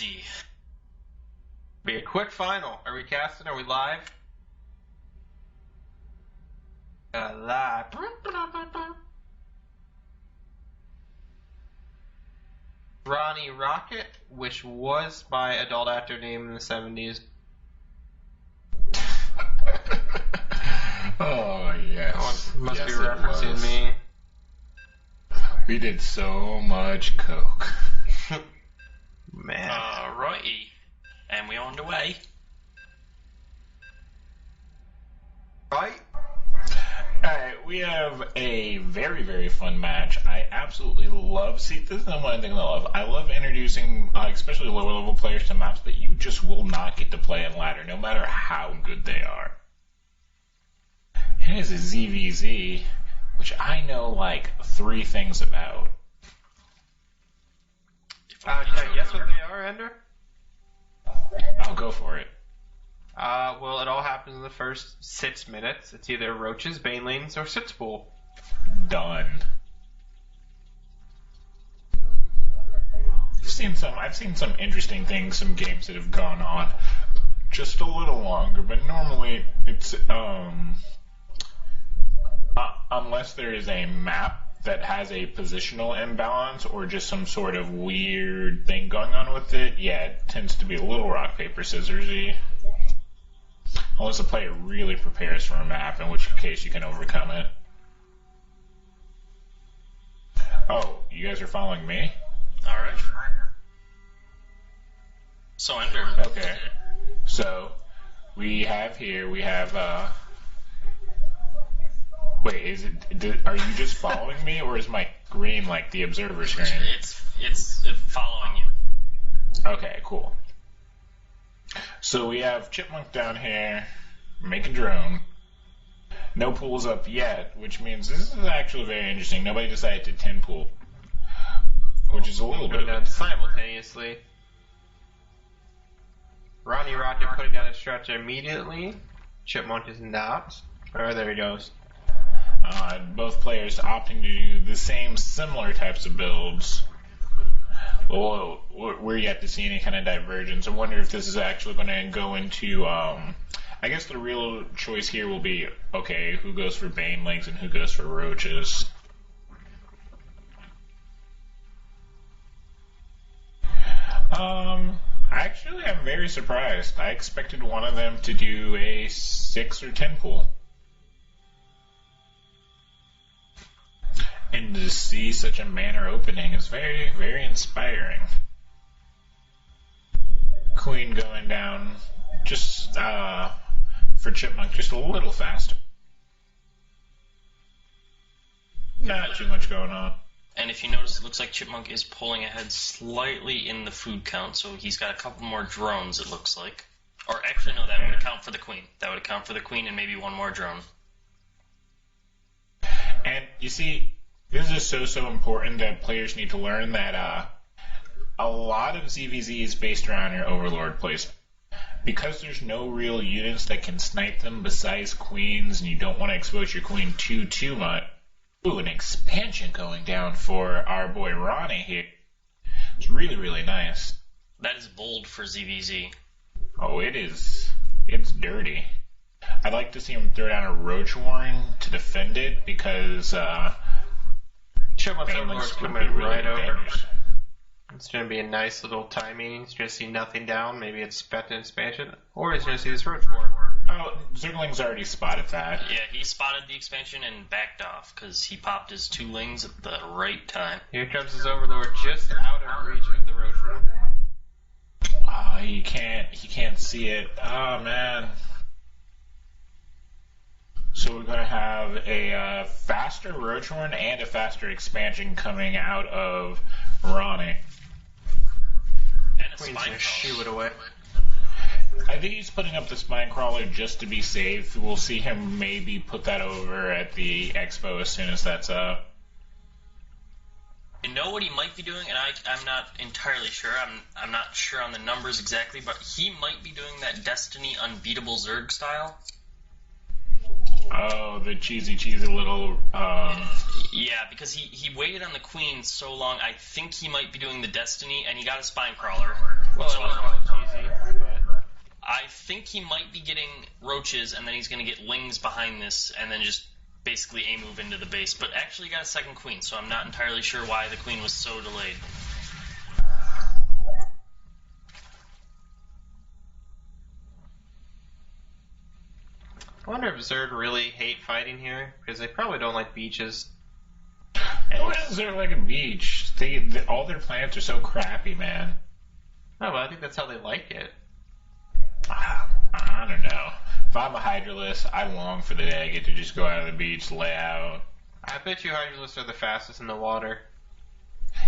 easy. Be a quick final. Are we casting? Are we live? Live. RonnieRocket, which was my adult actor name in the 70s. Oh, yes. Oh, must yes, be referencing me. We did so much coke. Man. Righty. And we're on the way. Right? Alright, we have a very, very fun match. I absolutely love, this is the one thing I love. I love introducing, especially lower level players to maps that you just will not get to play in ladder, no matter how good they are. It is a ZVZ, which I know like 3 things about. Can I guess what they are, Ender? I'll go for it. Well, it all happens in the first 6 minutes. It's either roaches, banelings, or sitzpool. Done. I've seen some interesting things, some games that have gone on just a little longer, but normally it's unless there is a map that has a positional imbalance or just some sort of weird thing going on with it, yeah, it tends to be a little rock, paper, scissors-y. Unless the player really prepares for a map, in which case you can overcome it. Oh, you guys are following me? Alright. So, Ender. Okay. So, we have, wait, are you just following me, or is my green like the observer screen? It's following you. Okay, cool. So we have Chipmunk down here, make a drone. No pools up yet, which means this is actually very interesting. Nobody decided to 10 pool, which is a little bit done simultaneously. RonnieRocket putting down a stretch immediately. Chipmunk is not. Oh, there he goes. Both players opting to do the same similar types of builds. Well, we're yet to see any kind of divergence. I wonder if this is actually going to go into, I guess the real choice here will be, okay, who goes for banelings and who goes for roaches. Actually, I'm very surprised. I expected one of them to do a 6 or 10 pool. And to see such a manner opening is very, very inspiring. Queen going down just for Chipmunk just a little faster. Not too much going on. And if you notice, it looks like Chipmunk is pulling ahead slightly in the food count, so he's got a couple more drones, it looks like. Or actually, no, that would account for the queen. That would account for the queen and maybe one more drone. And you see, this is so important that players need to learn that a lot of ZVZ is based around your Overlord plays. Because there's no real units that can snipe them besides queens, and you don't want to expose your queen too much. Ooh, an expansion going down for our boy Ronnie here. It's really, really nice. That is bold for ZVZ. Oh, it is. It's dirty. I'd like to see him throw down a Roach Warren to defend it, because Chipmunk's Overlord's coming really right over. dangerous. It's going to be a nice little timing. He's going to see nothing down. Maybe it's spent an expansion. Or he's going to see this Roach Warren. Oh, Zergling's already spotted that. Yeah, he spotted the expansion and backed off because he popped his 2 lings at the right time. Here comes his Overlord just out of reach of the Roach Warren. Oh, he can't see it. Oh, man. So we're going to have a faster Roach Warren and a faster expansion coming out of Ronnie. And a Queen's spine going to shoo it away. I think he's putting up the spine crawler just to be safe. We'll see him maybe put that over at the expo as soon as that's up. You know what he might be doing, and I'm not entirely sure. I'm not sure on the numbers exactly, but he might be doing that Destiny Unbeatable Zerg style. Oh, the cheesy little. Yeah, because he waited on the queen so long. I think he might be doing the destiny, and he got a spine crawler. Well, So it was cheesy, but I think he might be getting roaches, and then he's going to get lings behind this, and then just basically A-move into the base. But actually, he got a second queen, so I'm not entirely sure why the queen was so delayed. I wonder if Zerg really hate fighting here, because they probably don't like beaches. Why is there like a beach? All their plants are so crappy, man. Oh, well, I think that's how they like it. I don't know. If I'm a Hydralist, I long for the day I get to just go out of the beach, lay out. I bet you Hydralists are the fastest in the water.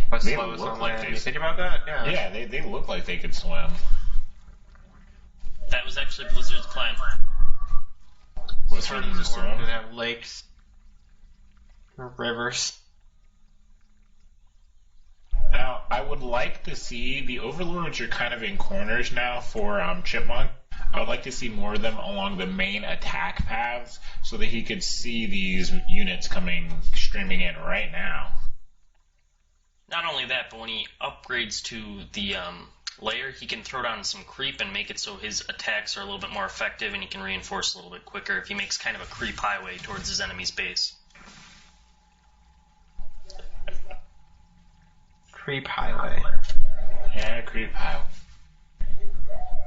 But They slowest look on like land. they- You think about that? Yeah. Yeah, they look like they could swim. That was actually Blizzard's plan. What's for them to Storm swim? could have lakes, or rivers. Now, I would like to see the Overlords are kind of in corners now for Chipmunk. I would like to see more of them along the main attack paths so that he could see these units coming streaming in right now. Not only that, but when he upgrades to the layer, he can throw down some creep and make it so his attacks are a little bit more effective, and he can reinforce a little bit quicker if he makes kind of a creep highway towards his enemy's base. Creep highway. Yeah, creep out.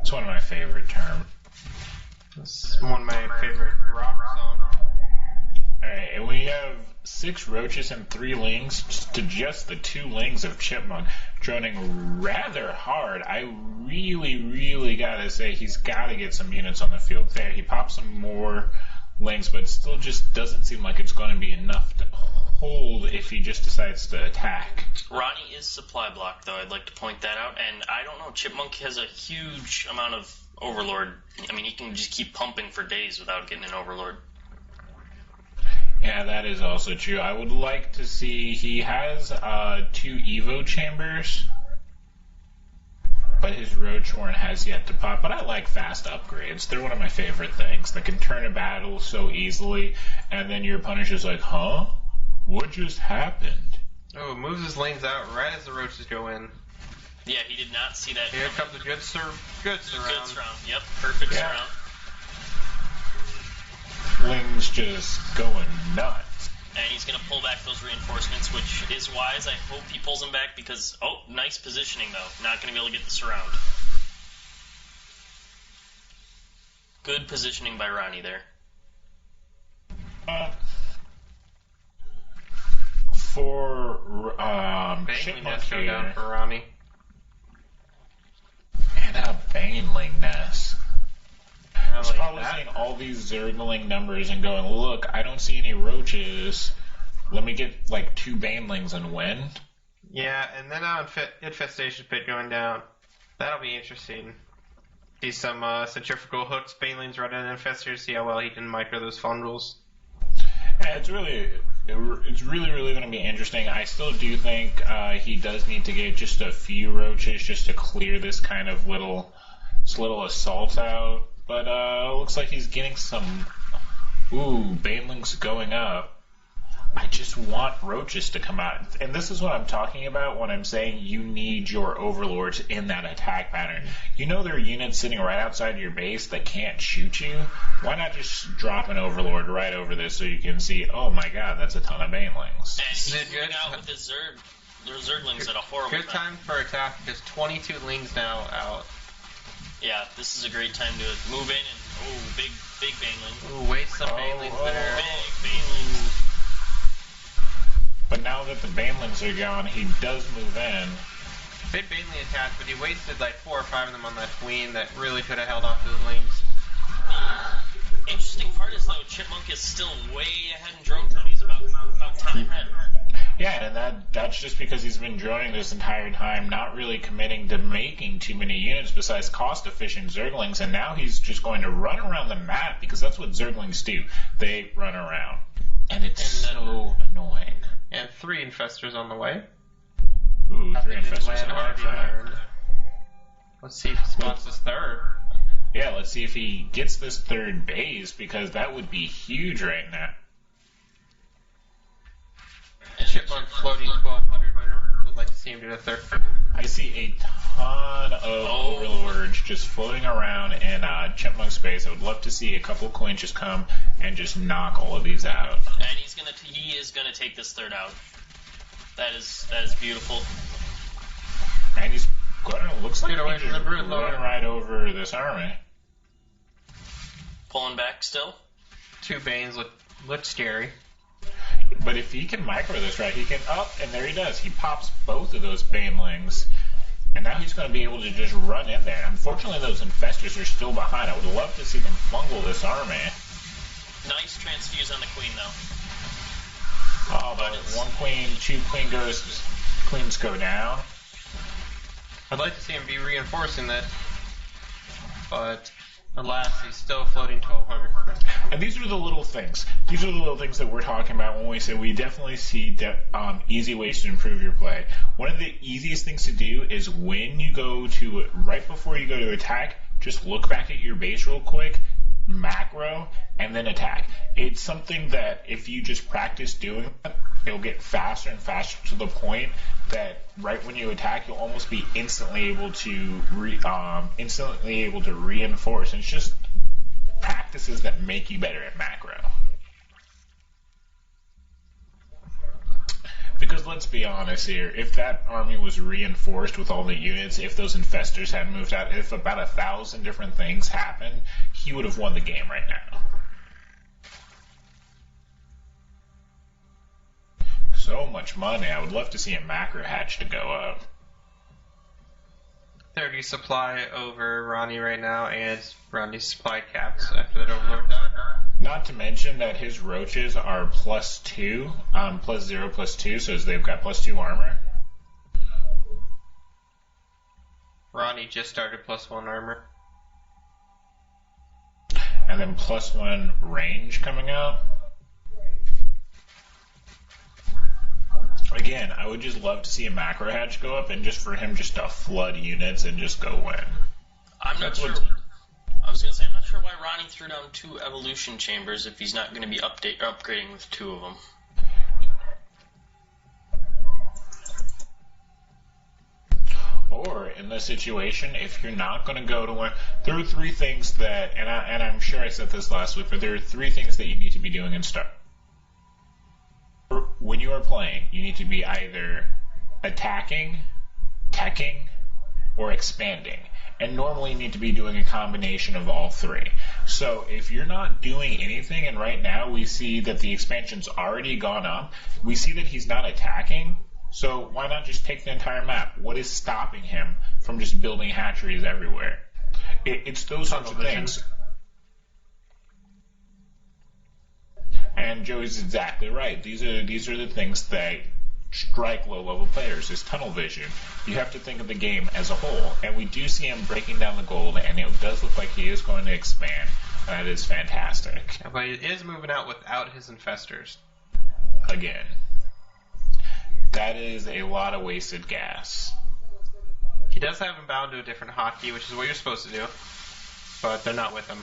It's one of my favorite terms. That's one of my favorite rock songs. Alright, and we have 6 roaches and 3 lings to just the 2 lings of Chipmunk, droning rather hard. I really gotta say he's gotta get some units on the field there. He pops some more lings, but it still just doesn't seem like it's going to be enough to hold if he just decides to attack. Ronnie is supply blocked, though. I'd like to point that out. And I don't know, Chipmunk has a huge amount of Overlord. I mean, he can just keep pumping for days without getting an Overlord. Yeah, that is also true. I would like to see he has 2 Evo chambers, but his Roach Horn has yet to pop. But I like fast upgrades. They're one of my favorite things that can turn a battle so easily, and then your opponent's just like, huh? What just happened? Oh, moves his lanes out right as the roaches go in. Yeah, he did not see that. Here coming. comes a good surround. Good surround. Yep, perfect Yeah. surround. Ling's just going nuts. And he's going to pull back those reinforcements, which is wise. I hope he pulls them back because, oh, nice positioning, though. Not going to be able to get the surround. Good positioning by Ronnie there. For Baneling Chipmunk nest go down here, for Ronnie. and a Baneling nest. I He's like probably that. seeing all these Zergling numbers and going, look, I don't see any roaches. Let me get like 2 Banelings and win. Yeah, and then on Infestation Pit going down. That'll be interesting. See some centrifugal hooks, Banelings right in Infestor, see how well he can micro those fundrals. Yeah, it's really going to be interesting. I still do think he does need to get just a few roaches just to clear this kind of little assault out. But looks like he's getting some. Ooh, Banelings going up. I just want roaches to come out. And this is what I'm talking about when I'm saying you need your overlords in that attack pattern. You know there are units sitting right outside your base that can't shoot you? Why not just drop an overlord right over this so you can see, oh my god, that's a ton of Banelings. And he's Is it moving good? out with his Zerglings at a horrible Good time for attack because 22 Lings now out. Yeah, this is a great time to move in and, oh, big Baneling. Ooh, waste some Oh, Banelings oh. there. Big Banelings. But now that the Banelings are gone, he does move in. Big Baneling attack, but he wasted like 4 or 5 of them on that queen that really could have held off those Lings. Interesting part is, though, Chipmunk is still way ahead in drone count. He's about 10 ahead. Yeah, and that's just because he's been droning this entire time, not really committing to making too many units besides cost-efficient Zerglings, and now he's just going to run around the map because that's what Zerglings do. They run around. And it's so annoying. And 3 Infestors on the way. Ooh, 3 Nothing in Infestors land in already Wi-Fi. learned. Let's see if he spots his third. Yeah, let's see if he gets this third base, because that would be huge right now. Chipmunk floating 1200. I would like to see him do a third. I see a ton of overlords just floating around in Chipmunk space. I would love to see a couple coins just come and just knock all of these out. And he is gonna take this third out. That is beautiful. And he's gonna, looks like Get away he's from the just brute running lord. right over this army. Pulling back still. 2 Banes look scary. But if he can micro this right, he can and there he does. He pops both of those Banelings, and now he's going to be able to just run in there. Unfortunately, those Infestors are still behind. I would love to see them fungal this army. Nice transfuse on the queen, though. Oh, but 1 queen, 2 queens go down. I'd like to see him be reinforcing that, but alas, he's still floating 1200. And these are the little things. These are the little things that we're talking about when we say we definitely see easy ways to improve your play. One of the easiest things to do is when you go to, right before you go to attack, just look back at your base real quick, macro, and then attack. It's something that if you just practice doing it, it'll get faster and faster to the point that right when you attack, you'll almost be instantly able to reinforce. And it's just practices that make you better at macro. Because let's be honest here, if that army was reinforced with all the units, if those infestors hadn't moved out, if about 1,000 different things happened, he would have won the game right now. So much money. I would love to see a macro hatch to go up. 30 supply over Ronnie right now, and Ronnie's supply caps after that overlord died. Not to mention that his roaches are +2, +0, +2, so they've got +2 armor. Ronnie just started +1 armor. And then +1 range coming out. Again, I would just love to see a macro hatch go up and just for him just to flood units and just go win. I'm not sure. I was going to say, I'm not sure why Ronnie threw down 2 evolution chambers if he's not going to be upgrading with 2 of them. Or in this situation, if you're not going to go to one, there are 3 things that, and I'm sure I said this last week, but there are 3 things that you need to be doing in start. When you are playing, you need to be either attacking, teching, or expanding. And normally you need to be doing a combination of all 3. So if you're not doing anything, and right now we see that the expansion's already gone up, we see that he's not attacking, so why not just take the entire map? What is stopping him from just building hatcheries everywhere? It's those sorts of things. And Joey's exactly right. These are the things that strike low-level players, is tunnel vision. You have to think of the game as a whole. And we do see him breaking down the gold, and it does look like he is going to expand. That is fantastic. But he is moving out without his infestors. Again. That is a lot of wasted gas. He does have him bound to a different hotkey, which is what you're supposed to do. But they're not with him.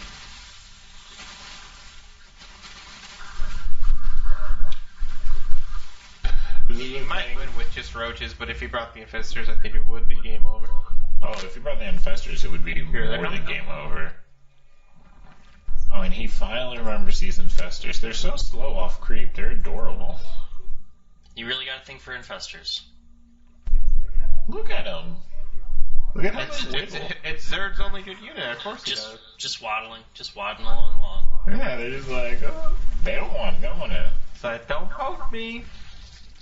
He might win with just roaches, but if he brought the infestors, I think it would be game over. Oh, if he brought the infestors, it would be more than game over. Oh, and he finally remembers these infestors. They're so slow off creep. They're adorable. You really got to think for infestors. Look at him. Look at how they wiggle. It's Zerd's only good unit. Of course he does. Just waddling along. Yeah, they're just like, oh, they don't want it. It's like, don't poke me.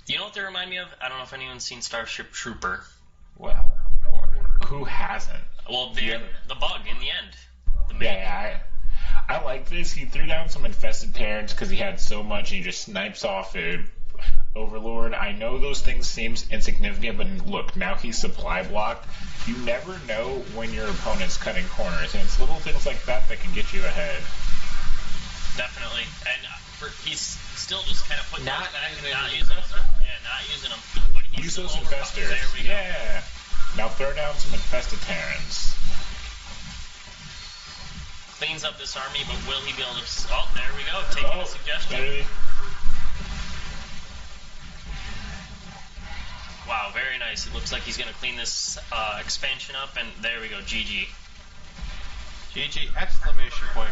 You know what they remind me of? I don't know if anyone's seen Starship Trooper. Well, who hasn't? Well, the bug in the end. Yeah, I like this. He threw down some infested Terrans because he had so much, and he just snipes off a Overlord. I know those things seem insignificant, but look, now he's supply blocked. You never know when your opponent's cutting corners, and it's little things like that that can get you ahead. Definitely. And he's still just kind of putting not back and using not them. using them. Yeah, not using them. But he's Use still those overcome. infestors. There we go. Yeah. Now throw down some infested Terrans. cleans up this army, but will he be able to... Oh, there we go, taking a suggestion. Better. Wow, very nice. It looks like he's going to clean this expansion up, and there we go, GG. GG, exclamation point.